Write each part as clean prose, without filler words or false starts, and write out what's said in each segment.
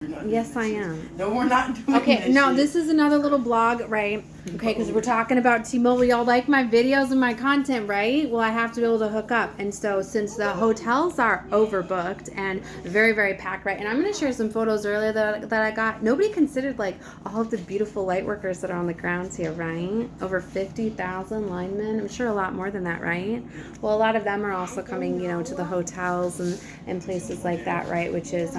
Yes, I am. No, we're not doing Okay, no, this is another little blog, right? Okay, because we're talking about T-Mobile. Y'all like my videos and my content, right? Well, I have to be able to hook up. And so since the hotels are overbooked and very, very packed, right? And I'm going to share some photos earlier that I got. Nobody considered, like, all of the beautiful light workers that are on the grounds here, right? Over 50,000 linemen. I'm sure a lot more than that, right? Well, a lot of them are also coming, to the hotels and places like that, right? Which is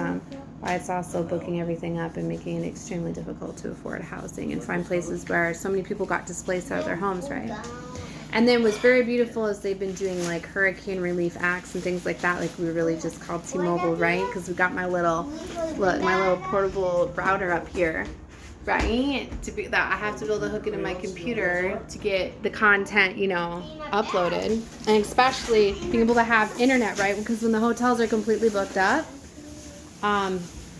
why it's also booking everything up and making it extremely difficult to afford housing and find places where so many people got displaced out of their homes, right? And then what's very beautiful is they've been doing like hurricane relief acts and things like that, like we really just called T-Mobile, right? Because we got my little portable router up here, right? I have to be able to hook it in my computer to get the content, uploaded, and especially being able to have internet, right? Because when the hotels are completely booked up,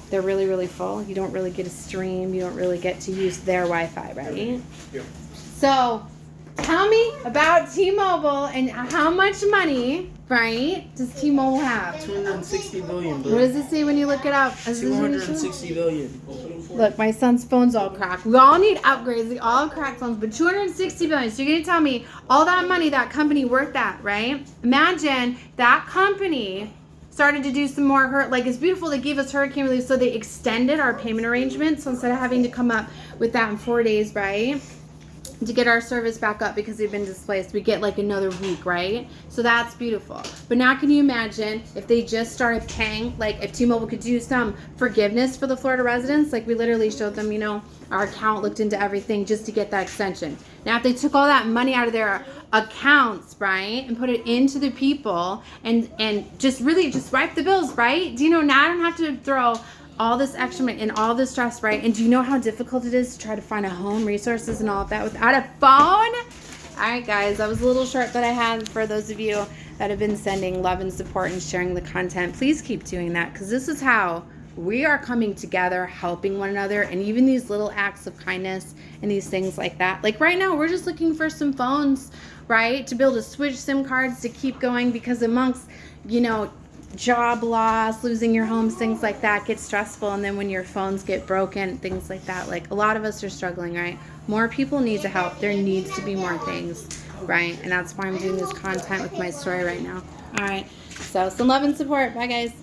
they're really, really full. You don't really get to stream. You don't really get to use their Wi-Fi, right? Yep. So, tell me about T-Mobile and how much money, right, does T-Mobile have? $260 billion, bro. What does it say when you look it up? $260 billion. Look, my son's phone's all cracked. We all need upgrades. We all have cracked phones, but $260 billion. So you're gonna tell me all that money that company worth that, right? Imagine that company started to do some more it's beautiful. They gave us hurricane relief, so they extended our payment arrangement. So instead of having to come up with that in 4 days, right, to get our service back up because they've been displaced, we get like another week, right? So that's beautiful. But now can you imagine if they just started paying, like if T-Mobile could do some forgiveness for the Florida residents, like we literally showed them, our account, looked into everything just to get that extension. Now if they took all that money out of their accounts, right, and put it into the people and just wipe the bills, right? Do you know, now I don't have to throw all this extra money and all this stress, right? And do you know how difficult it is to try to find a home, resources, and all of that without a phone? All right, guys, that was a little short that I had for those of you that have been sending love and support and sharing the content. Please keep doing that, because this is how we are coming together, helping one another, and even these little acts of kindness and these things like that. Like right now, we're just looking for some phones, right, to be able to switch SIM cards to keep going, because amongst, job loss, losing your homes, things like that gets stressful. And then when your phones get broken, things like that, like a lot of us are struggling, right? More people need to help. There needs to be more things, right? And that's why I'm doing this content with my story right now. All right, so some love and support. Bye, guys.